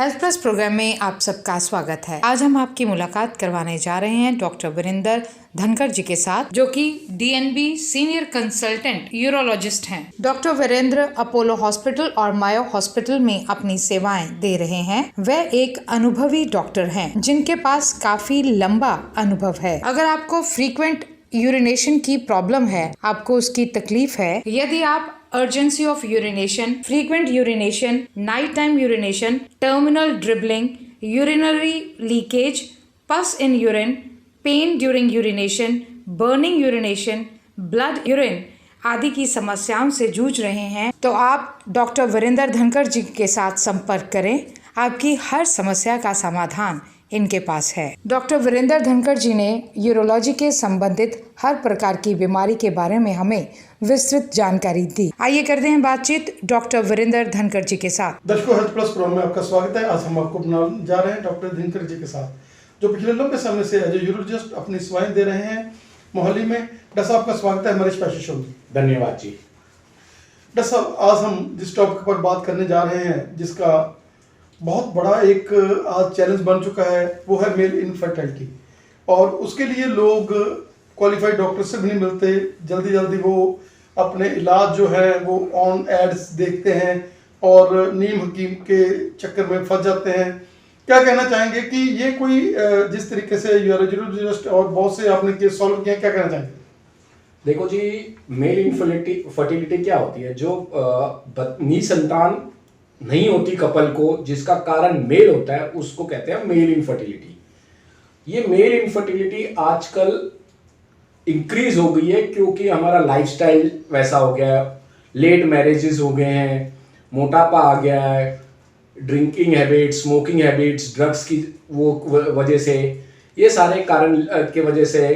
Health plus programme में आप सबका स्वागत है। आज हम आपकी मुलाकात करवाने जा रहे हैं डॉक्टर वीरेंद्र धनखड़ जी के साथ, जो कि DNB सीनियर कंसल्टेंट यूरोलॉजिस्ट हैं। डॉक्टर वीरेंद्र अपोलो हॉस्पिटल और मायो हॉस्पिटल में अपनी सेवाएं दे रहे हैं। वह एक अनुभवी डॉक्टर हैं, जिनके पास काफी लंबा अनुभव है। अगर आपको फ्रीक्वेंट यूरिनेशन की प्रॉब्लम है, आपको उसकी तकलीफ है, यदि आप urgency of urination, frequent urination, nighttime urination, terminal dribbling, urinary leakage, pus in urine, pain during urination, burning urination, blood urine आदि की समस्याओं से जूझ रहे हैं तो आप डॉक्टर वीरेंद्र धनखड़ जी के साथ संपर्क करें। आपकी हर समस्या का समाधान इनके पास है। डॉक्टर वीरेंद्र धनखड़ जी ने यूरोलॉजी के संबंधित हर प्रकार की बीमारी के बारे में हमें विस्तृत जानकारी दी। आइए करते हैं बातचीत डॉक्टर वीरेंद्र धनखड़ जी के साथ। दर्शकों, हेल्थ प्लस प्रोग्राम में आपका स्वागत है। आज हम आपको बनाने जा रहे हैं डॉक्टर धनखड़ जी के साथ, जो पिछले लंबे समय से एज ए यूरोलॉजिस्ट अपनी सेवाएं दे रहे हैं मोहाली में। डॉक्टर साहब, आपका स्वागत है हमारे स्पेशल शो में। धन्यवाद जी। डॉक्टर साहब, आज हम जिस टॉपिक पर बात करने जा रहे हैं, जिसका बहुत बड़ा एक आज चैलेंज बन चुका है, वो है मेल इनफर्टिलिटी। और उसके लिए लोग क्वालिफाइड डॉक्टर से भी नहीं मिलते। जल्दी वो अपने इलाज जो है वो ऑन एड्स देखते हैं और नीम हकीम के चक्कर में फंस जाते हैं। क्या कहना चाहेंगे कि ये कोई जिस तरीके से यूरोलॉजिस्ट और बहुत से आपने केस सॉल्व किया, क्या कहना चाहेंगे? देखो जी, मेल इनफर्टिलिटी क्या होती है? जो निसंतान नहीं होती कपल को, जिसका कारण मेल होता है, उसको कहते हैं मेल इनफर्टिलिटी। ये मेल इनफर्टिलिटी आजकल इंक्रीज हो गई है क्योंकि हमारा लाइफस्टाइल वैसा हो गया है। लेट मैरिजेस हो गए हैं, मोटापा आ गया है, drinking habits, smoking habits, drugs की वो वजह से, ये सारे कारण के वजह से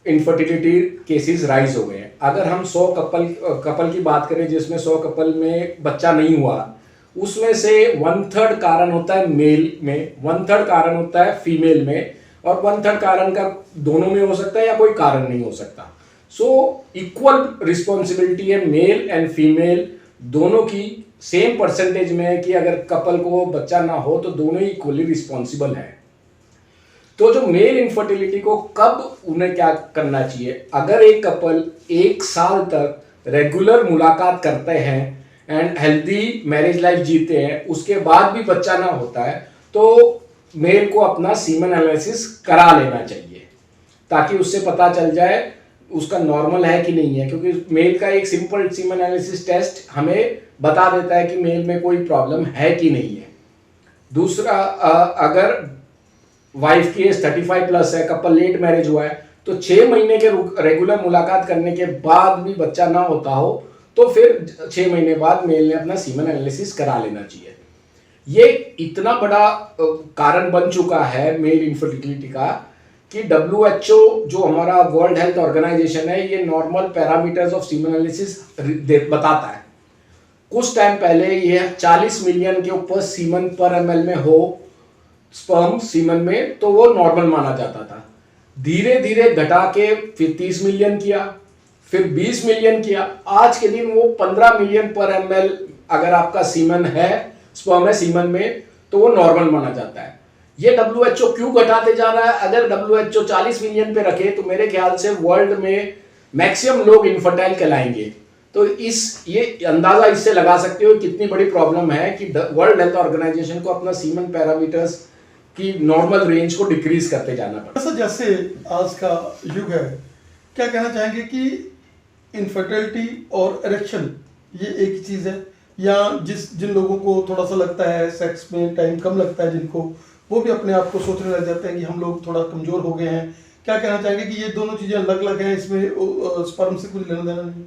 इनफर्टिलिटी केसेस राइज हो गए हैं। अगर हम 100 कपल की बात करें जिसमें 100 कपल में बच्चा नहीं हुआ, उसमें से 1/3 कारण होता है मेल में, 1/3 कारण होता है फीमेल में, और 1/3 कारण का दोनों में हो सकता है या कोई कारण नहीं हो सकता। सो इक्वल रिस्पॉन्सिबिलिटी है मेल एंड फीमेल दोनों की, सेम परसेंटेज में है कि अगर कपल को बच्चा ना हो तो दोनों ही इक्वली रिस्पॉन्सिबल है। तो जो मेल इनफर्टिलिटी को कब उन्हें क्या करना चाहिए? अगर एक कपल 1 साल तक रेगुलर मुलाकात करते हैं एंड हेल्दी मैरिज लाइफ जीते हैं, उसके बाद भी बच्चा ना होता है, तो मेल को अपना सीमन एनालिसिस करा लेना चाहिए, ताकि उससे पता चल जाए उसका नॉर्मल है कि नहीं है। क्योंकि मेल का एक सिंपल सीमन एनालिसिस टेस्ट हमें बता देता है कि मेल में कोई प्रॉब्लम है कि नहीं है। दूसरा, अगर वाइफ की एज 35 प्लस है, कपल लेट मैरिज हुआ है, तो 6 महीने के रेगुलर मुलाकात करने के बाद भी बच्चा ना होता हो, तो फिर 6 महीने बाद मेल ने अपना सीमन एनालिसिस करा लेना चाहिए। ये इतना बड़ा कारण बन चुका है मेल इनफर्टिलिटी का कि WHO, जो हमारा वर्ल्ड हेल्थ ऑर्गेनाइजेशन है, ये normal parameters of semen analysis बताता है। कुछ टाइम पहले ये 40 मिलियन के ऊपर सीमन पर ml में हो, स्पर्म सीमन में, तो वो नॉर्मल माना जाता था। धीरे धीरे घटा के फिर 30 मिलियन किया, फिर 20 मिलियन किया, आज के दिन वो 15 मिलियन पर ml अगर आपका सीमन है, स्पर्म है सीमन में, तो वो नॉर्मल माना जाता है। ये WHO क्यों घटाते जा रहा है? अगर WHO 40 मिलियन पे रखे तो मेरे ख्याल से वर्ल्ड में मैक्सिमम लोग इनफर्टाइल कहलाएंगे। तो ये अंदाजा इससे लगा सकते हो कितनी बड़ी प्रॉब्लम है कि वर्ल्ड हेल्थ ऑर्गेनाइजेशन को अपना सीमन पैरामीटर्स की नॉर्मल रेंज को डिक्रीज करते जाना पड़ता। जैसे आज का युग है, क्या कहना चाहेंगे कि इनफर्टिलिटी और इरेक्शन ये एक ही चीज़ है, या जिन लोगों को थोड़ा सा लगता है सेक्स में टाइम कम लगता है, जिनको वो भी अपने आप को सोचने लग जाते हैं कि हम लोग थोड़ा कमज़ोर हो गए हैं, क्या कहना चाहेंगे कि ये दोनों चीज़ें अलग अलग हैं, इसमें स्पर्म से कुछ लेना देना नहीं?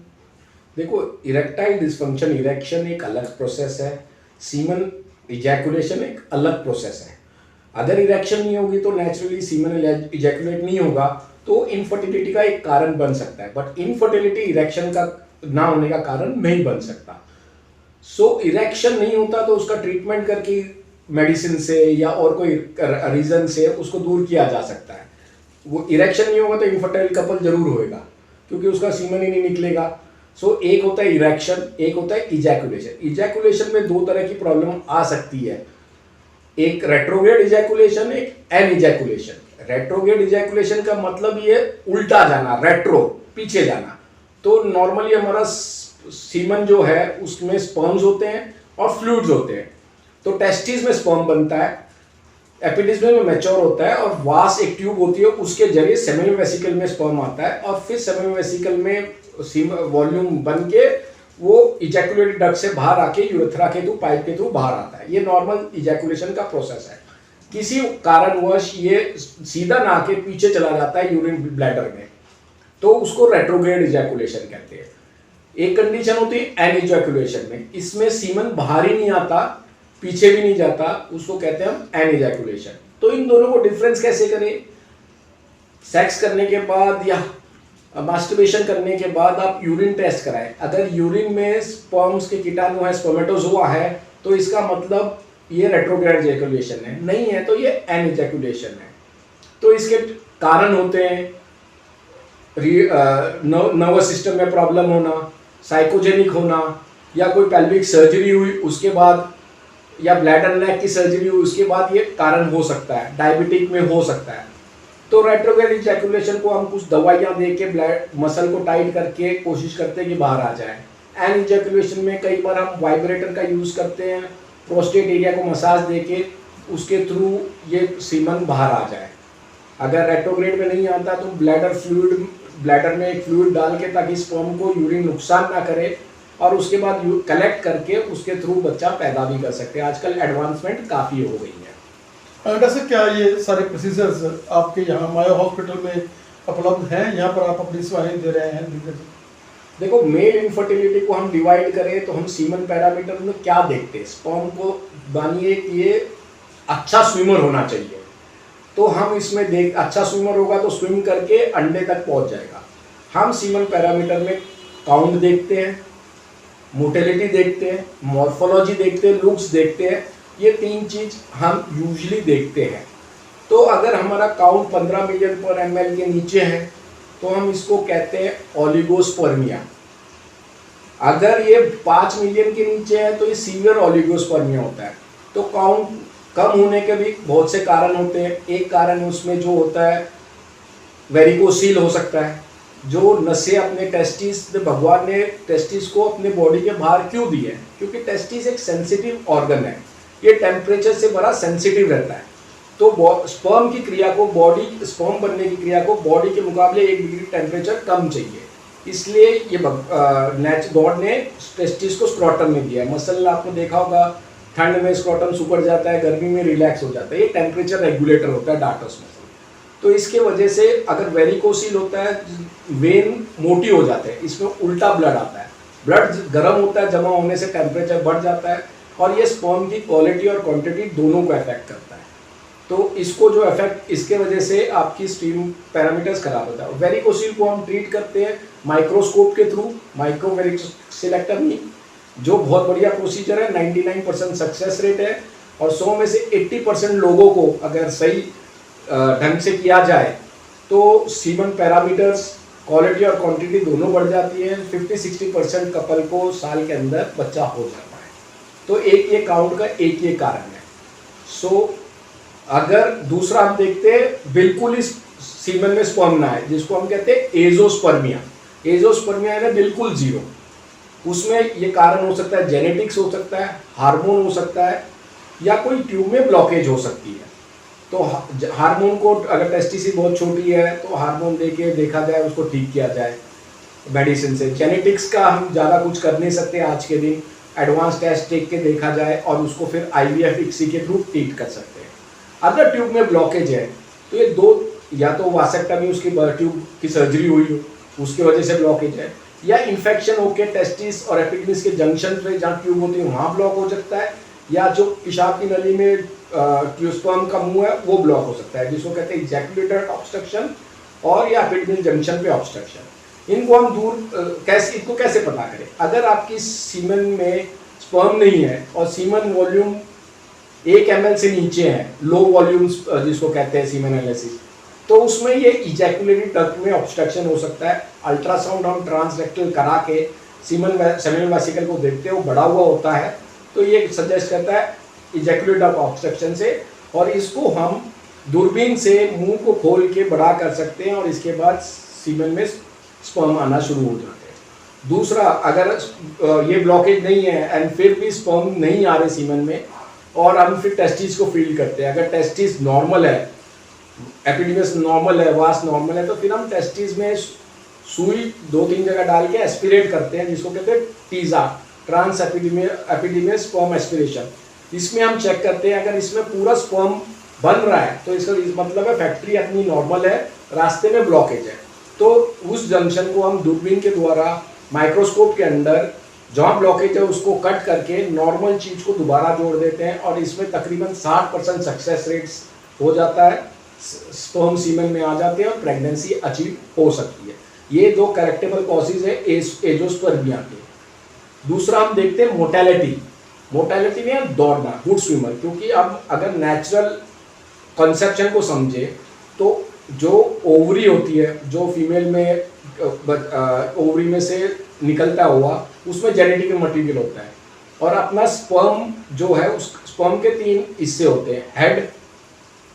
देखो, इरेक्टाइल डिसफंक्शन, इरेक्शन एक अलग प्रोसेस है, सीमन इजैकुलेशन एक अलग प्रोसेस है। अगर इरेक्शन नहीं होगी तो नेचुरली सीमन इजैकुलेट नहीं होगा, तो इनफर्टिलिटी का एक कारण बन सकता है, बट इनफर्टिलिटी इरेक्शन का ना होने का कारण नहीं बन सकता। सो इरेक्शन नहीं होता तो उसका ट्रीटमेंट करके मेडिसिन से या और कोई रीजन से उसको दूर किया जा सकता है। वो इरेक्शन नहीं होगा तो इनफर्टाइल कपल जरूर होएगा, क्योंकि उसका सीमन ही नहीं निकलेगा। सो एक होता है इरेक्शन, एक होता है इजैकुलेशन। इजैकुलेशन में 2 तरह की प्रॉब्लम आ सकती है। एक रेट्रोग्रेड इजैकुलेशन, एक एन इजैकुलेशन। रेट्रोग्रेड इजैकुलेशन का मतलब ये उल्टा जाना, रेट्रो, पीछे जाना। तो नॉर्मली हमारा सीमन जो है उसमें स्पर्म्स होते हैं और फ्लूइड्स होते हैं। तो टेस्टिस में स्पर्म बनता है, एपिडिड्मिस में मैच्योर होता है, और वास एक ट्यूब होती है, उसके जरिए सेमिनल वेसिकल में स्पर्म आता है, और फिर सेमिनल वेसिकल में वॉल्यूम बन के वो इजैकुलेटेड डक्ट से बाहर आके यूरेथ्रा के थ्रू, पाइप के थ्रू बाहर आता है। ये नॉर्मल इजैकुलेशन का प्रोसेस है। किसी कारणवश ये सीधा ना आके पीछे चला जाता है यूरिन ब्लैडर में, तो उसको रेट्रोग्रेड इजैकुलेशन कहते हैं। एक कंडीशन होती है एन इजैकुलेशन में, इसमें सीमन बाहर ही नहीं आता, पीछे भी नहीं जाता, उसको कहते हैं हम एन इजैकुलेशन। तो इन दोनों को डिफरेंस कैसे करें? सेक्स करने के बाद या मास्टरबेशन करने के बाद आप यूरिन टेस्ट कराएं। अगर यूरिन में स्पर्म्स के कीटाणु है, स्पर्मेटोजोआ है, तो इसका मतलब ये रेट्रोग्रेड इजैकुलेशन है। नहीं है तो ये एन इजैकुलेशन है। तो इसके कारण होते हैं नर्वस सिस्टम में प्रॉब्लम होना, साइकोजेनिक होना, या कोई पेल्विक सर्जरी हुई उसके बाद, या ब्लैडर नेक की सर्जरी हुई उसके बाद ये कारण हो सकता है। डायबिटिक में हो सकता है। तो रेट्रोग्रेड इजैकुलेशन को हम कुछ दवाइयाँ दे के मसल को टाइट करके कोशिश करते हैं कि बाहर आ जाए। एन इजैकुलेशन में कई बार हम वाइब्रेटर का यूज़ करते हैं, प्रोस्टेट एरिया को मसाज दे के उसके थ्रू ये सीमन बाहर आ जाए। अगर रेट्रोग्रेड में नहीं आता तो ब्लैडर में एक फ्लूइड डाल के, ताकि स्पर्म को यूरिन नुकसान ना करे, और उसके बाद कलेक्ट करके उसके थ्रू बच्चा पैदा भी कर सकते हैं। आजकल एडवांसमेंट काफ़ी हो गई है। डॉक्टर साहब, क्या ये सारे प्रोसीजर्स आपके यहाँ मायो हॉस्पिटल में उपलब्ध हैं? यहाँ पर आप अपनी सेवाएं दे रहे हैं? देखो, मेल इनफर्टिलिटी को हम डिवाइड करें तो हम सीमन पैरामीटर में क्या देखते हैं? स्पर्म को मानिए कि ये अच्छा स्विमर होना चाहिए, तो हम इसमें अच्छा स्विमर होगा तो स्विम करके अंडे तक पहुंच जाएगा। हम सीमन पैरामीटर में काउंट देखते हैं, मोटिलिटी देखते हैं, मॉर्फोलॉजी देखते हैं, लुक्स देखते हैं। ये 3 चीज़ हम यूजुअली देखते हैं। तो अगर हमारा काउंट 15 मिलियन पर ml के नीचे है तो हम इसको कहते हैं ओलिगोस्पर्मिया। अगर ये 5 मिलियन के नीचे है तो ये सीवियर ओलिगोस्पर्मिया होता है। तो काउंट कम होने के भी बहुत से कारण होते हैं। एक कारण उसमें जो होता है वेरिकोसील हो सकता है, जो नसें अपने टेस्टिस, भगवान ने टेस्टिस को अपने बॉडी के बाहर क्यों दी है? क्योंकि टेस्टिस एक सेंसिटिव ऑर्गन है, ये टेम्परेचर से बड़ा सेंसिटिव रहता है। तो स्पर्म की क्रिया को स्पर्म बनने की क्रिया को बॉडी के मुकाबले 1 डिग्री टेम्परेचर कम चाहिए, इसलिए ये गॉड ने टेस्टिस को स्क्रोटम में दिया है। मसल आपने देखा होगा, ठंड में स्क्रोटम सुकड़ जाता है, गर्मी में रिलैक्स हो जाता है। ये टेम्परेचर रेगुलेटर होता है डार्टस मसल। तो इसके वजह से अगर वेरिकोसील होता है, वेन मोटी हो जाते हैं, इसमें उल्टा ब्लड आता है, ब्लड गर्म होता है, जमा होने से टेम्परेचर बढ़ जाता है, और ये स्पर्म की क्वालिटी और क्वांटिटी दोनों को अफेक्ट करता है। तो इसको जो इफेक्ट, इसके वजह से आपकी स्ट्रीम पैरामीटर्स खराब होता है। वेरिकोसील को हम ट्रीट करते हैं माइक्रोस्कोप के थ्रू, माइक्रोवेरिकोसिलेक्टमी, जो बहुत बढ़िया प्रोसीजर है। 99% सक्सेस रेट है, और 100 में से 80% लोगों को अगर सही ढंग से किया जाए तो सीमन पैरामीटर्स, क्वालिटी और क्वांटिटी दोनों बढ़ जाती है। 50-60% कपल को साल के अंदर बच्चा हो जाता है। तो एक ये काउंट का एक ये कारण है। सो अगर दूसरा हम देखते हैं, बिल्कुल इस सीमन में स्पर्म ना है, जिसको हम कहते हैं एजोस्पर्मिया। एजोस्पर्मिया है बिल्कुल जीरो। उसमें ये कारण हो सकता है जेनेटिक्स हो सकता है, हार्मोन हो सकता है, या कोई ट्यूब में ब्लॉकेज हो सकती है। तो हार्मोन को, अगर टेस्टिस बहुत छोटी है तो हार्मोन दे के देखा जाए, उसको ठीक किया जाए मेडिसिन से। जेनेटिक्स का हम ज़्यादा कुछ कर नहीं सकते आज के दिन, एडवांस टेस्ट देख के देखा जाए और उसको फिर IVF ICSI के थ्रू ट्रीट कर सकते हैं। अगर ट्यूब में ब्लॉकेज है तो ये दो, या तो वासेक्टमी, उसकी ट्यूब की सर्जरी हुई हो उसके वजह से ब्लॉकेज है, या इन्फेक्शन होकर टेस्टिस और एपिडिडिमिस के जंक्शन पे जहाँ ट्यूब होती है वहाँ ब्लॉक हो सकता है, या जो पेशाब की नली में स्पर्म का मुंह है वो ब्लॉक हो सकता है, जिसको कहते हैं इजैकुलेटर ऑब्स्ट्रक्शन, और या एपिडिडिमिस जंक्शन पे ऑब्स्ट्रक्शन। इनको हम इनको कैसे पता करें? अगर आपकी सीमन में स्पर्म नहीं है और सीमन वॉल्यूम 1 ml से नीचे है, लो वॉल्यूम्स जिसको कहते हैं सीमन एनालिसिस, तो उसमें ये इजैकुलेटरी डक्ट में ऑब्स्ट्रक्शन हो सकता है। अल्ट्रासाउंड हम ट्रांसरेक्टल करा के सेमिनल वेसिकल को देखते हैं, वो बड़ा हुआ होता है, तो ये सजेस्ट करता है इजैकुलेट ऑब्स्ट्रक्शन से, और इसको हम दूरबीन से मुंह को खोल के बड़ा कर सकते हैं और इसके बाद सीमेन में स्पर्म आना शुरू हो जाते हैं। दूसरा, अगर ये ब्लॉकेज नहीं है एंड फिर भी स्पर्म नहीं आ रहे सीमेन में, और हम फिर टेस्टिस को फील करते हैं, अगर टेस्टिस नॉर्मल है, एपिडिडिमिस नॉर्मल है, वास नॉर्मल है, तो फिर हम टेस्टिस में सुई 2-3 जगह डाल के एस्पिरेट करते हैं, जिसको कहते हैं टीजा, ट्रांस एपिडिडिमिस स्पर्म एस्पिरेशन। इसमें हम चेक करते हैं, अगर इसमें पूरा स्पर्म बन रहा है तो इसका मतलब है फैक्ट्री अपनी नॉर्मल है, रास्ते में ब्लॉकेज है, तो उस जंक्शन को हम दूरबीन के द्वारा माइक्रोस्कोप के अंदर जहाँ ब्लॉकेज है उसको कट करके नॉर्मल चीज़ को दोबारा जोड़ देते हैं, और इसमें तकरीबन 60% सक्सेस रेट्स हो जाता है, स्पर्म सीमेन में आ जाते हैं और प्रेगनेंसी अचीव हो सकती है। ये 2 करेक्टेबल कॉजेज है एजोस्पर्मिया के। दूसरा हम देखते हैं मोर्टेलिटी में दौड़ना, गुड स्विमर, क्योंकि अब अगर नेचुरल कंसेप्शन को समझे तो जो ओवरी होती है, जो फीमेल में ओवरी में से निकलता हुआ, उसमें जेनेटिक मटेरियल होता है, और अपना स्पर्म जो है उस स्पर्म के 3 हिस्से होते हैं, हेड,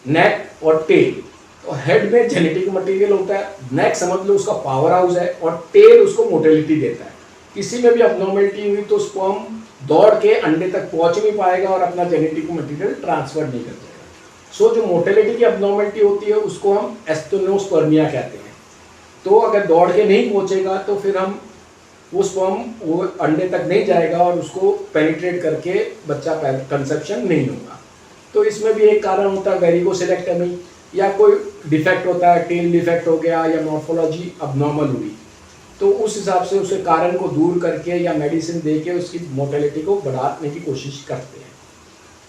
नेक और टेल। तो हेड में जेनेटिक मटेरियल होता है, नेक समझ लो उसका पावर हाउस है, और टेल उसको मोटिलिटी देता है। किसी में भी अबनॉर्मलिटी हुई तो स्पर्म दौड़ के अंडे तक पहुंच नहीं पाएगा और अपना जेनेटिक मटेरियल ट्रांसफर नहीं कर पाएगा। सो जो मोटिलिटी की अबनॉर्मलिटी होती है उसको हम एस्टेनोस्पर्मिया कहते हैं। तो अगर दौड़ के नहीं पहुंचेगा तो फिर हम वो स्पर्म वो अंडे तक नहीं जाएगा और उसको पेनिट्रेट करके बच्चा कंसेप्शन नहीं होगा। तो इसमें भी एक कारण होता है वेरिकोसिलेक्टमी, या कोई डिफेक्ट होता है, टेल डिफेक्ट हो गया या मॉर्फोलॉजी अबनॉर्मल हुई, तो उस हिसाब से उसके कारण को दूर करके या मेडिसिन दे के उसकी मोर्टेलिटी को बढ़ाने की कोशिश करते हैं।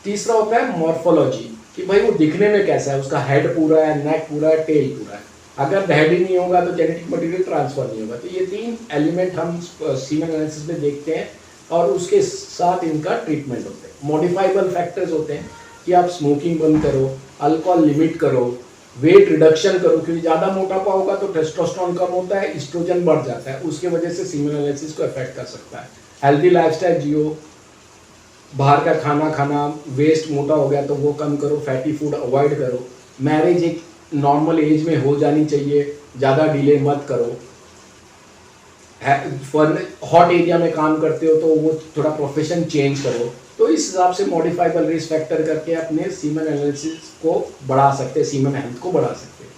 तीसरा होता है मॉर्फोलॉजी, कि भाई वो दिखने में कैसा है, उसका हेड पूरा है, नेक पूरा है, टेल पूरा है। अगर हेड ही नहीं होगा तो जेनेटिक मटेरियल ट्रांसफर नहीं होगा। तो ये 3 एलिमेंट हम सीमेन एनालिसिस में देखते हैं और उसके साथ इनका ट्रीटमेंट होते हैं। मॉडिफाइबल फैक्टर्स होते हैं कि आप स्मोकिंग बंद करो, अल्कोहल लिमिट करो, वेट रिडक्शन करो, क्योंकि ज़्यादा मोटापा होगा तो टेस्टोस्टेरोन कम होता है, एस्ट्रोजन बढ़ जाता है, उसके वजह से सीमेन एनालिसिस को अफेक्ट कर सकता है। हेल्दी लाइफस्टाइल जियो, बाहर का खाना खाना, वेस्ट मोटा हो गया तो वो कम करो, फैटी फूड अवॉइड करो, मैरिज एक नॉर्मल एज में हो जानी चाहिए, ज़्यादा डिले मत करो, हॉट एरिया में काम करते हो तो वो थोड़ा प्रोफेशन चेंज करो। तो इस हिसाब से मॉडिफाइबल रिस्क फैक्टर करके अपने सीमेन एनालिसिस को बढ़ा सकते हैं, सीमेन हेल्थ को बढ़ा सकते हैं।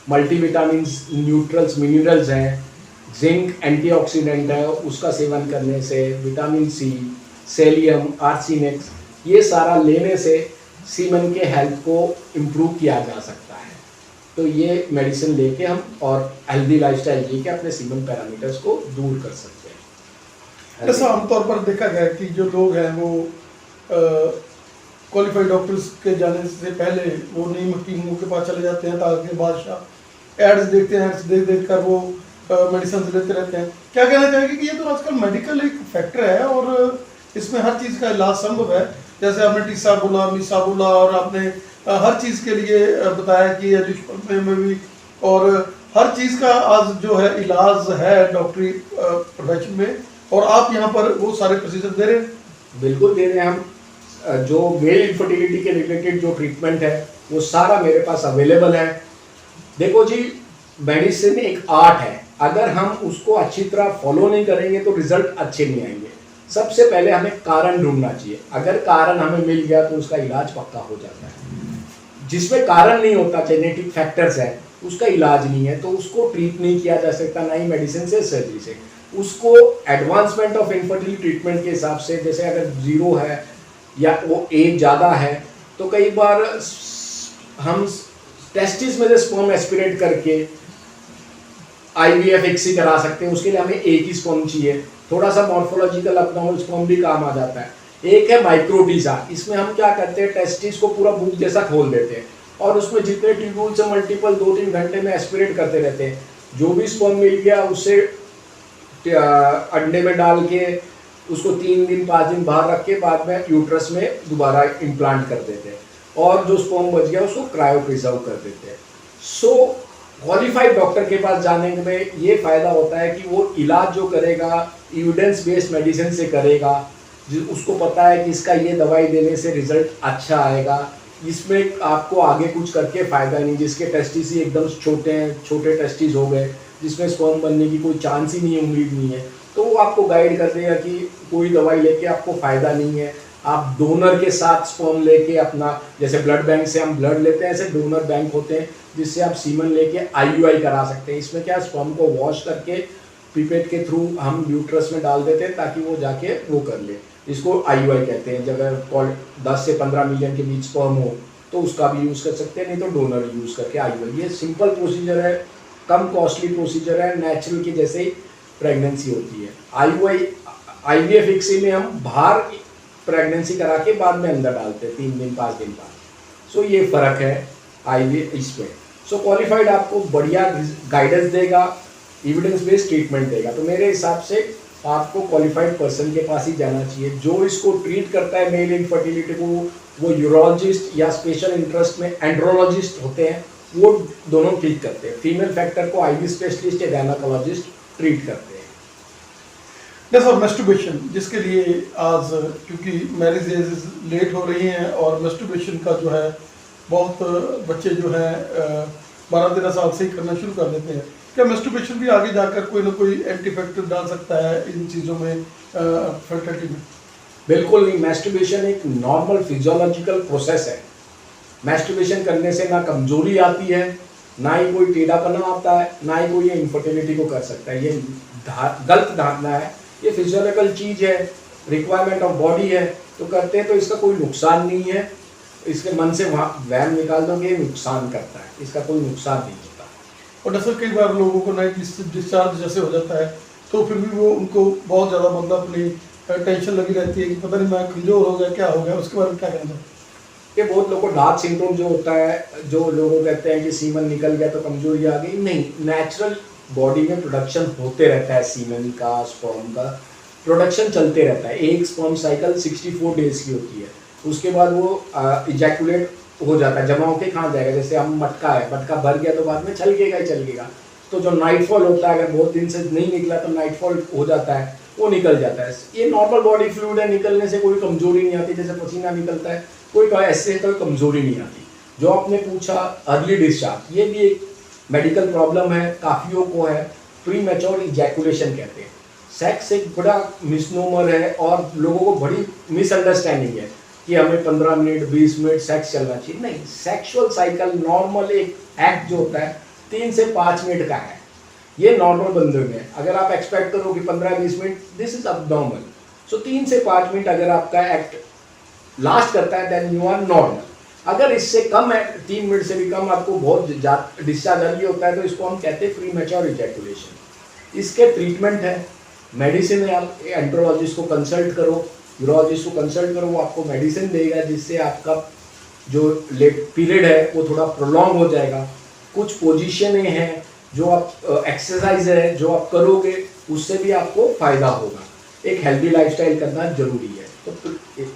मल्टीविटामिन, न्यूट्रल्स, मिनरल्स हैं, जिंक एंटीऑक्सीडेंट है, उसका सेवन करने से, विटामिन सी, सेलियम, आर्सेनिक, ये सारा लेने से सीमेन के हेल्थ को इम्प्रूव किया जा सकता है। तो ये मेडिसिन लेके हम और हेल्दी लाइफस्टाइल जी के अपने सीमेन पैरामीटर्स को दूर कर सकते हैं। ऐसा आमतौर पर देखा गया है कि जो लोग हैं वो क्वालिफाइड डॉक्टर्स के जाने से पहले वो नीम की मुंह के पास चले जाते हैं, ताकि बादशाह एड्स देखते हैं, एड्स देख कर वो मेडिसिन लेते रहते हैं। क्या कहना चाहेंगे कि ये तो आजकल मेडिकल एक फैक्टर है और इसमें हर चीज़ का इलाज संभव है, जैसे आपने टीसा बोला, मीसा बोला, और आपने हर चीज़ के लिए बताया कि एजुकेशन में भी, और हर चीज़ का आज जो है इलाज है डॉक्टरी प्रोफेशन में, और आप यहाँ पर वो सारे प्रोसीजर दे रहे हैं। बिल्कुल दे रहे हैं हम। जो मेल इनफर्टिलिटी के रिलेटेड जो ट्रीटमेंट है वो सारा मेरे पास अवेलेबल है। देखो जी, मेडिसिन एक आर्ट है, अगर हम उसको अच्छी तरह फॉलो नहीं करेंगे तो रिजल्ट अच्छे नहीं आएंगे। सबसे पहले हमें कारण ढूंढना चाहिए, अगर कारण हमें मिल गया तो उसका इलाज पक्का हो जाता है। जिसमें कारण नहीं होता, जेनेटिक फैक्टर्स है, उसका इलाज नहीं है, तो उसको ट्रीट नहीं किया जा सकता, ना ही मेडिसिन से, सर्जरी से। उसको एडवांसमेंट ऑफ इनफर्टिलिटी ट्रीटमेंट के हिसाब से, जैसे अगर 0 है या वो एज ज़्यादा है तो कई बार हम टेस्टिस में से स्पर्म एस्पिरेट करके IVF एक्सी करा सकते हैं। उसके लिए हमें एक ही स्पर्म चाहिए, थोड़ा सा मॉर्फोलॉजिकल अबनॉर्मल स्पर्म भी काम आ जाता है। एक है माइक्रोटीजा, इसमें हम क्या करते हैं, टेस्टिस को पूरा बुक जैसा खोल देते हैं और उसमें जितने ट्यूब्यूल से मल्टीपल 2-3 घंटे में एस्पिरेट करते रहते हैं। जो भी स्पर्म मिल गया उससे अंडे में डाल के उसको 3 दिन 5 दिन बाहर रख के बाद में यूट्रस में दोबारा इम्प्लांट कर देते हैं, और जो स्पर्म बच गया उसको क्रायो प्रिजर्व कर देते हैं। सो क्वालिफाइड डॉक्टर के पास जाने में ये फ़ायदा होता है कि वो इलाज जो करेगा एविडेंस बेस्ड मेडिसिन से करेगा, उसको पता है कि इसका ये दवाई देने से रिजल्ट अच्छा आएगा, इसमें आपको आगे कुछ करके फ़ायदा नहीं, जिसके टेस्टिस ही एकदम छोटे हैं, छोटे टेस्टिस हो गए, जिसमें स्पर्म बनने की कोई चांस ही नहीं है, उम्मीद नहीं है, तो वो आपको गाइड कर देगा कि कोई दवाई लेके आपको फ़ायदा नहीं है। आप डोनर के साथ स्पर्म लेके अपना, जैसे ब्लड बैंक से हम ब्लड लेते हैं, ऐसे डोनर बैंक होते हैं जिससे आप सीमन लेके आईयूआई करा सकते हैं। इसमें क्या, स्पर्म को वॉश करके पिपेट के थ्रू हम यूट्रस में डाल देते हैं ताकि वो जाके वो कर ले, इसको आईयूआई कहते हैं। जब अगर 10 से 15 मिलियन के बीच स्पर्म हो तो उसका भी यूज़ कर सकते हैं, नहीं तो डोनर यूज़ करके आईयूआई। ये सिंपल प्रोसीजर है, कम कॉस्टली प्रोसीजर है, नेचुरल की जैसे ही प्रेगनेंसी होती है। आईयूआई आईवीएफ इक्सी में हम बाहर प्रेगनेंसी करा के बाद में अंदर डालते हैं 3 दिन 5 दिन बाद। सो ये फ़र्क है आईवीएफ इसमें। सो क्वालिफाइड आपको बढ़िया गाइडेंस देगा, एविडेंस बेस्ड ट्रीटमेंट देगा। तो मेरे हिसाब से आपको क्वालिफाइड पर्सन के पास ही जाना चाहिए। जो इसको ट्रीट करता है मेल इनफर्टिलिटी को, वो यूरोलॉजिस्ट या स्पेशल इंटरेस्ट में एंड्रोलॉजिस्ट होते हैं, वो दोनों ट्रीट करते हैं। फीमेल फैक्टर को आईवी स्पेशलिस्ट या गायनेकोलॉजिस्ट ट्रीट करते हैं। जैसा मैस्टरबेशन, जिसके लिए आज क्योंकि मैरिज एज लेट हो रही हैं और मैस्टरबेशन का जो है बहुत बच्चे जो हैं 12-13 साल से ही करना शुरू कर देते हैं, क्या मैस्टरबेशन भी आगे जाकर कोई ना कोई एंटी फैक्टर डाल सकता है इन चीज़ों में, फर्टिलिटी में? बिल्कुल नहीं, मैस्टरबेशन एक नॉर्मल फिजियोलॉजिकल प्रोसेस है। मैस्टरबेशन करने से ना कमजोरी आती है, ना ही कोई टेढ़ापना आता है, ना ही कोई ये इनफर्टिलिटी को कर सकता है। ये गलत धारणा है। ये फिजियोलॉजिकल चीज़ है, रिक्वायरमेंट ऑफ बॉडी है, तो करते हैं तो इसका कोई नुकसान नहीं है। इसके मन से वहम निकाल दो कि ये नुकसान करता है, इसका कोई नुकसान नहीं होता। और दरअसल कई बार लोगों को नाइट डिस्चार्ज जैसे हो जाता है तो फिर भी वो उनको बहुत ज़्यादा मतलब अपनी टेंशन लगी रहती है कि पता नहीं मैं कमज़ोर हो गया, क्या हो गया, उसके बारे में क्या कहना है? ये बहुत लोगों को डार्क सिंड्रोम जो होता है, जो लोग कहते हैं कि सीमन निकल गया तो कमजोरी आ गई, नहीं, नेचुरल बॉडी में प्रोडक्शन होते रहता है। सीमन का, स्पर्म का प्रोडक्शन चलते रहता है। एक स्पर्म साइकिल 64 डेज की होती है, उसके बाद वो इजैकुलेट हो जाता है, जमा होकर कहाँ जाएगा। जैसे हम मटका है, मटका भर गया तो बाद में छलकेगा ही छलकेगा। तो जो नाइटफॉल होता है, अगर बहुत दिन से नहीं निकला तो नाइटफॉल हो जाता है, वो निकल जाता है। ये नॉर्मल बॉडी फ्लूइड है, निकलने से कोई कमजोरी नहीं आती। जैसे पसीना निकलता है, कोई ऐसे कोई कमजोरी नहीं आती। जो आपने पूछा अर्ली डिस्चार्ज, ये भी एक मेडिकल प्रॉब्लम है, काफ़ियों को है। प्री मैच्योर इजैकुलेशन कहते हैं। सेक्स एक बड़ा मिसनोमर है और लोगों को बड़ी मिसअंडरस्टैंडिंग है कि हमें 15 मिनट 20 मिनट सेक्स चलना चाहिए। नहीं, सेक्सुअल साइकिल नॉर्मल एक एक्ट जो होता है 3 से 5 मिनट का है। ये नॉर्मल बंदे में है। अगर आप एक्सपेक्ट करो कि 15-20 मिनट, दिस इज अबनॉर्मल। सो 3 से 5 मिनट अगर आपका एक्ट लास्ट करता है देन यू आर नॉर्मल। अगर इससे कम है, 3 मिनट से भी कम आपको बहुत डिस्चार्ज अर्ली होता है, तो इसको हम कहते हैं प्री मैच्योर इजैकुलेशन। इसके ट्रीटमेंट है, मेडिसिन है। आप एंड्रोलॉजिस्ट को कंसल्ट करो, यूरोलॉजिस्ट को कंसल्ट करो, वो आपको मेडिसिन देगा जिससे आपका जो लेट पीरियड है वो थोड़ा प्रोलॉन्ग हो जाएगा। कुछ पोजीशनें हैं, जो आप एक्सरसाइज है जो आप करोगे उससे भी आपको फ़ायदा होगा। एक हेल्दी लाइफस्टाइल करना जरूरी है। तो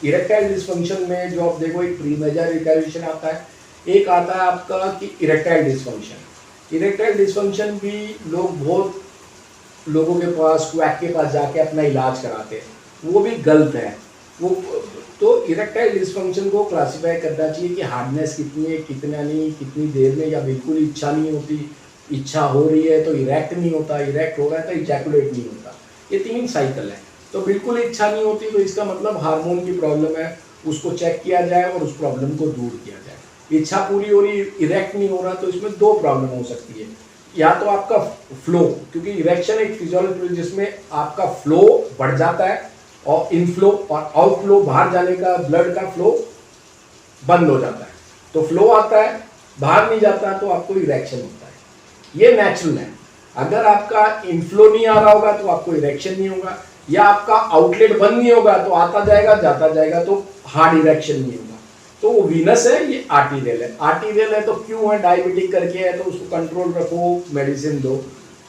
इरेक्टाइल डिस्फंक्शन में जो आप देखो, एक प्री मेजर इजैकुलेशन आता है, एक आता है आपका कि इरेक्टाइल डिस्फंक्शन। इरेक्टाइल डिस्फंक्शन भी लोग बहुत लोगों के पास, क्वैक के पास जाके अपना इलाज कराते हैं, वो भी गलत है। वो तो इरेक्टाइल डिस्फंक्शन को क्लासिफाई करना चाहिए कि हार्डनेस कितनी है, कितना नहीं, कितनी देर में, या बिल्कुल इच्छा नहीं होती, इच्छा हो रही है तो इरेक्ट नहीं होता, इरेक्ट हो रहा है तो इजैकुलेट नहीं होता। ये 3 साइकिल है। तो बिल्कुल इच्छा नहीं होती तो इसका मतलब हार्मोन की प्रॉब्लम है, उसको चेक किया जाए और उस प्रॉब्लम को दूर किया जाए। इच्छा पूरी हो रही, इरेक्ट नहीं हो रहा, तो इसमें 2 प्रॉब्लम हो सकती है। या तो आपका फ्लो, क्योंकि इरेक्शन एक फिजियोलॉजी जिसमें आपका फ्लो बढ़ जाता है और इनफ्लो और आउटफ्लो, बाहर जाने का ब्लड का फ्लो बंद हो जाता है। तो फ्लो आता है, बाहर नहीं जाता, तो आपको इरेक्शन होता है। ये नेचुरल है। अगर आपका इनफ्लो नहीं आ रहा होगा तो आपको इरेक्शन नहीं होगा, या आपका आउटलेट बंद नहीं होगा तो आता जाएगा जाता जाएगा, तो हार्ड इरेक्शन नहीं होगा। तो वो वीनस है, ये आर्टीरियल है। आर्टीरियल है तो क्यों है, डायबिटिक करके है, तो उसको कंट्रोल रखो, मेडिसिन दो।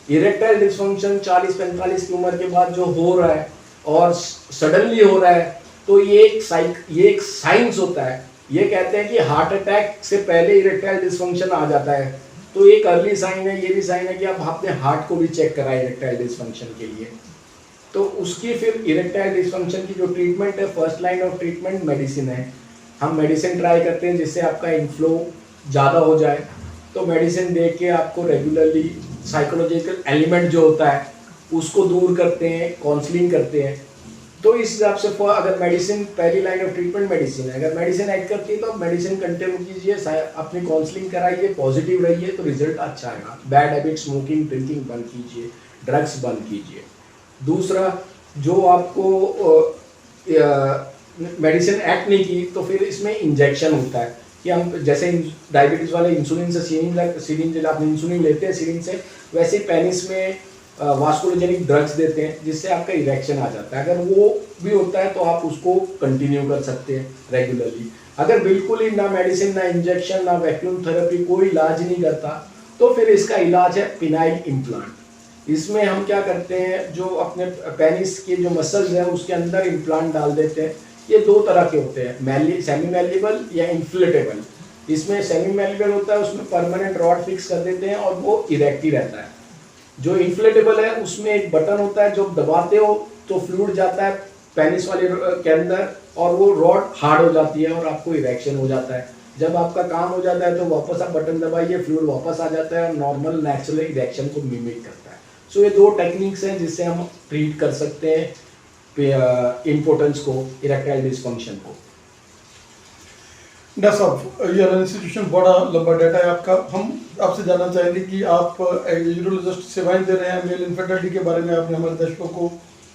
इरेक्टाइल डिस्फंक्शन 40-45 की उम्र के बाद जो हो रहा है और सडनली हो रहा है, तो ये एक साइंस होता है। ये कहते हैं कि हार्ट अटैक से पहले इरेक्टाइल डिस्फंक्शन आ जाता है, तो एक अर्ली साइन है। ये भी साइन है कि आप अपने हार्ट को भी चेक कराएं इरेक्टाइल डिस्फंक्शन के लिए। तो उसकी फिर इरेक्टाइल डिसफंक्शन की जो ट्रीटमेंट है, first line of treatment medicine है। हम मेडिसिन ट्राई करते हैं जिससे आपका इनफ्लो ज़्यादा हो जाए। तो मेडिसिन दे के आपको रेगुलरली साइकोलॉजिकल एलिमेंट जो होता है उसको दूर करते हैं, काउंसलिंग करते हैं। तो इस हिसाब से अगर मेडिसिन पहली लाइन ऑफ ट्रीटमेंट मेडिसिन है, अगर मेडिसिन एक्ट करती है तो आप मेडिसिन कंटिन्यू कीजिए, अपनी काउंसलिंग कराइए, पॉजिटिव रहिए तो रिजल्ट अच्छा आएगा। बैड हैबिट स्मोकिंग ड्रिंकिंग बंद कीजिए, ड्रग्स बंद कीजिए। दूसरा, जो आपको मेडिसिन एक्ट नहीं की तो फिर इसमें इंजेक्शन होता है कि हम जैसे डायबिटीज़ वाले इंसुलिन से सीरिंज आपने इंसुलिन लेते हैं सीरिंज से, वैसे पेनिस में वास्कुलोजेनिक ड्रग्स देते हैं जिससे आपका इरेक्शन आ जाता है। अगर वो भी होता है तो आप उसको कंटिन्यू कर सकते हैं रेगुलरली। अगर बिल्कुल ही ना मेडिसिन, ना इंजेक्शन, ना वैक्यूम थेरेपी, कोई इलाज नहीं करता तो फिर इसका इलाज है पिनाइल इम्प्लांट। इसमें हम क्या करते हैं, जो अपने पेनिस के जो मसल्स हैं उसके अंदर इम्प्लांट डाल देते हैं। ये दो तरह के होते हैं, सेमी मैल्लेबल या इन्फ्लेटेबल। इसमें सेमी मैल्लेबल होता है, उसमें परमानेंट रॉड फिक्स कर देते हैं और वो इरेक्ट ही रहता है। जो इन्फ्लेटेबल है उसमें एक बटन होता है, जो दबाते हो तो फ्लूइड जाता है पेनिस वाले के अंदर और वो रॉड हार्ड हो जाती है और आपको इरेक्शन हो जाता है। जब आपका काम हो जाता है तो वापस आप बटन दबाइए, फ्लूइड वापस आ जाता है और नॉर्मल नेचुरल इरेक्शन को मिमिक करता है। सो ये दो टेक्निक्स हैं जिससे हम ट्रीट कर सकते हैं इम्पोर्टेंस को, इरेक्टाइल डिसफंक्शन को। डॉक्टर साहब, ये इंस्टीट्यूशन बड़ा लंबा डाटा है आपका। हम आपसे जानना चाहेंगे कि आप यूरोलॉजिस्ट सेवाएं दे रहे हैं, मेल इनफर्टिलिटी के बारे में आपने हमारे दर्शकों को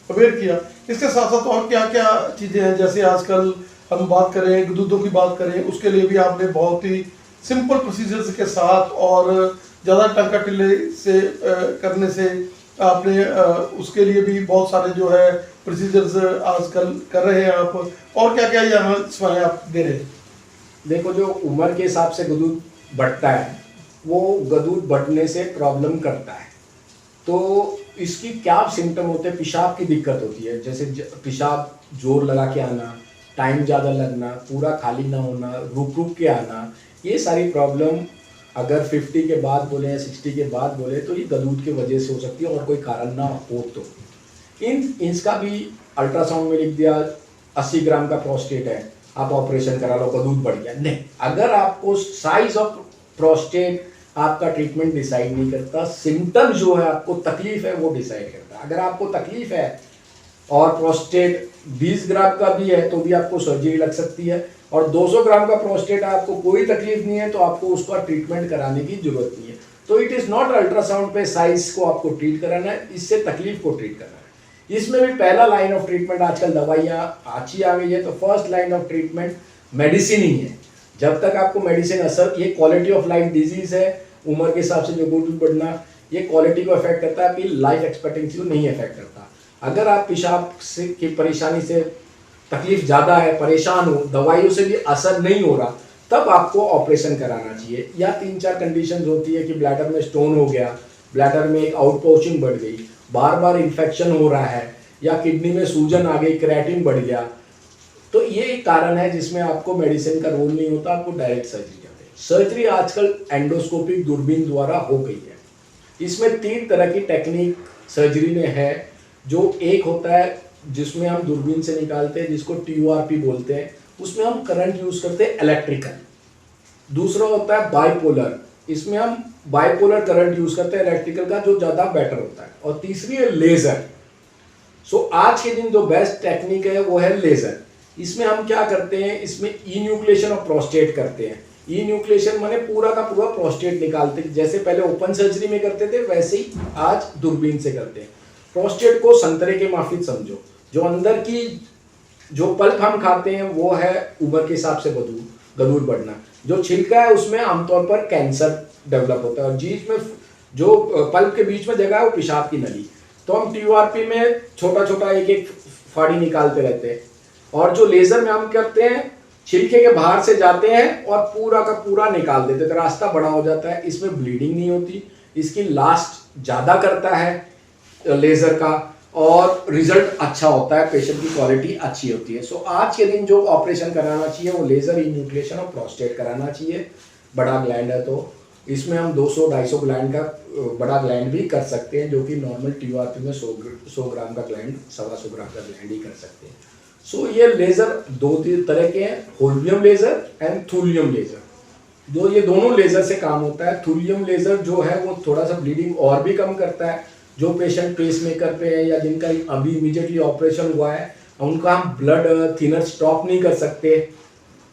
अवेयर किया। इसके साथ साथ और क्या क्या चीज़ें हैं, जैसे आजकल हम बात करें दूधों की बात करें, उसके लिए भी आपने बहुत ही सिंपल प्रोसीजर्स के साथ और ज़्यादा टंका टिल्ले से करने से आपने उसके लिए भी बहुत सारे जो है प्रोसीजर्स आजकल कर रहे हैं आप। और क्या क्या यहाँ सेवाएं आप दे रहे हैं? देखो, जो उम्र के हिसाब से गदूद बढ़ता है वो गदूद बढ़ने से प्रॉब्लम करता है। तो इसकी क्या सिम्टम होते हैं? पेशाब की दिक्कत होती है, जैसे पेशाब जोर लगा के आना, टाइम ज़्यादा लगना, पूरा खाली ना होना, रुक रुक के आना। ये सारी प्रॉब्लम अगर 50 के बाद बोले या 60 के बाद बोले तो ये गदूद की वजह से हो सकती है और कोई कारण ना हो तो इसका भी अल्ट्रासाउंड में लिख दिया 80 ग्राम का प्रोस्टेट है, आप ऑपरेशन करा लो, गदूद बढ़ गया। नहीं, अगर आपको साइज ऑफ प्रोस्टेट आपका ट्रीटमेंट डिसाइड नहीं करता, सिम्टम जो है आपको तकलीफ है वो डिसाइड करता है। अगर आपको तकलीफ है और प्रोस्टेट 20 ग्राम का भी है तो भी आपको सर्जरी लग सकती है, और 200 ग्राम का प्रोस्टेट आपको कोई तकलीफ नहीं है तो आपको उसका ट्रीटमेंट कराने की जरूरत नहीं है। तो इट इज़ नॉट अल्ट्रासाउंड पे साइज को आपको ट्रीट कराना है, इससे तकलीफ को ट्रीट करना है। इसमें भी पहला लाइन ऑफ ट्रीटमेंट, आजकल दवाइयाँ अच्छी आ गई है तो first line of treatment medicine ही है। जब तक आपको मेडिसिन असर, ये क्वालिटी ऑफ लाइफ डिजीज है, उम्र के हिसाब से जो गदूद बढ़ना, ये क्वालिटी को अफेक्ट करता है, आपकी लाइफ एक्सपेक्टेंसी को नहीं अफेक्ट करता। अगर आप पेशाब से की परेशानी से तकलीफ ज़्यादा है, परेशान हो, दवाइयों से भी असर नहीं हो रहा, तब आपको ऑपरेशन कराना चाहिए। या 3-4 कंडीशंस होती है कि ब्लैडर में स्टोन हो गया, ब्लैडर में एक आउटपोचिंग बढ़ गई, बार बार इन्फेक्शन हो रहा है, या किडनी में सूजन आ गई, क्रिएटिन बढ़ गया, तो ये एक कारण है जिसमें आपको मेडिसिन का रोल नहीं होता, आपको डायरेक्ट सर्जरी करते हैं। सर्जरी आजकल एंडोस्कोपिक दूरबीन द्वारा हो गई है। इसमें 3 तरह की टेक्निक सर्जरी में है। जो एक होता है जिसमें हम दूरबीन से निकालते हैं, जिसको TURP बोलते हैं, उसमें हम करंट यूज़ करते हैं इलेक्ट्रिकल। दूसरा होता है बाइपोलर, इसमें हम बाइपोलर करंट यूज़ करते हैं इलेक्ट्रिकल का, जो ज़्यादा बेटर होता है। और तीसरी है लेज़र। सो आज के दिन जो बेस्ट टेक्निक है वो है लेज़र। इसमें हम क्या करते हैं, इसमें इन्यूक्लेशन ऑफ प्रोस्टेट करते हैं। इन्यूक्लेशन माने पूरा का पूरा प्रोस्टेट निकालते हैं, जैसे पहले ओपन सर्जरी में करते थे वैसे ही आज दूरबीन से करते हैं। प्रोस्टेट को संतरे के माफिक समझो, जो अंदर की जो पल्प हम खाते हैं वो है उम्र के हिसाब से गदूद बढ़ना, जो छिलका है उसमें आमतौर पर कैंसर डेवलप होता है, और बीच में जो पल्प के बीच में जगह है वो पेशाब की नली। तो हम TURP में छोटा छोटा एक एक फाड़ी निकालते रहते हैं, और जो लेज़र में हम करते हैं छिलके के बाहर से जाते हैं और पूरा का पूरा निकाल देते हैं, तो रास्ता बड़ा हो जाता है। इसमें ब्लीडिंग नहीं होती, इसकी लास्ट ज़्यादा करता है लेज़र का, और रिजल्ट अच्छा होता है, पेशेंट की क्वालिटी अच्छी होती है। सो आज के दिन जो ऑपरेशन कराना चाहिए वो लेज़र इन्यूक्लेशन और प्रोस्टेट कराना चाहिए, बड़ा ग्लैंड है तो। इसमें हम 200-250 ग्लैंड का बड़ा ग्लैंड भी कर सकते हैं, जो कि नॉर्मल टीयूआरपी में 100 ग्राम का ग्लैंड, 125 ग्राम का ग्लैंड ही कर सकते हैं। सो ये लेज़र 2 तरह के हैं, होल्वियम लेज़र एंड थूलियम लेज़र। जो ये दोनों लेज़र से काम होता है। थूलियम लेज़र जो है वो थोड़ा सा ब्लीडिंग और भी कम करता है। जो पेशेंट पेसमेकर पे है या जिनका अभी इमीडिएटली ऑपरेशन हुआ है, उनका हम ब्लड थिनर स्टॉप नहीं कर सकते,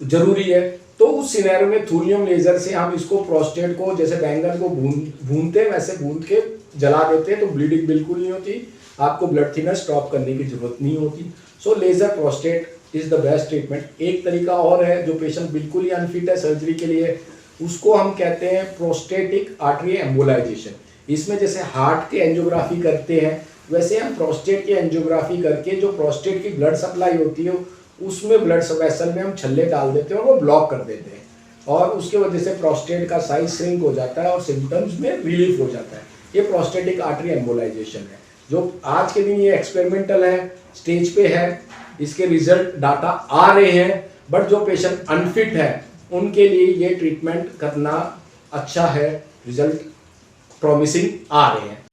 जरूरी है, तो उस सिनेरियो में थूलियम लेज़र से हम इसको प्रोस्टेट को जैसे बैंगन को भूनते हैं वैसे भून के जला देते हैं, तो ब्लीडिंग बिल्कुल नहीं होती, आपको ब्लड थिनर स्टॉप करने की जरूरत नहीं होती। So laser prostate is the best treatment. एक तरीका और है जो पेशेंट बिल्कुल ही अनफिट है सर्जरी के लिए, उसको हम कहते हैं प्रोस्टेटिक आर्टरी एम्बोलाइजेशन। इसमें जैसे हार्ट की एंजियोग्राफी करते हैं वैसे हम प्रोस्टेट की एंजियोग्राफी करके जो प्रोस्टेट की ब्लड सप्लाई होती है उसमें ब्लड वेसल में हम छल्ले डाल देते हैं और वो ब्लॉक कर देते हैं, और उसके वजह से प्रोस्टेट का साइज श्रिंक हो जाता है और सिम्टम्स में रिलीफ हो जाता है। ये प्रोस्टेटिक आर्टरी एम्बोलाइजेशन है, जो आज के दिन ये एक्सपेरिमेंटल है, स्टेज पे है, इसके रिजल्ट डाटा आ रहे हैं, बट जो पेशेंट अनफिट है उनके लिए ये ट्रीटमेंट करना अच्छा है, रिजल्ट प्रॉमिसिंग आ रहे हैं।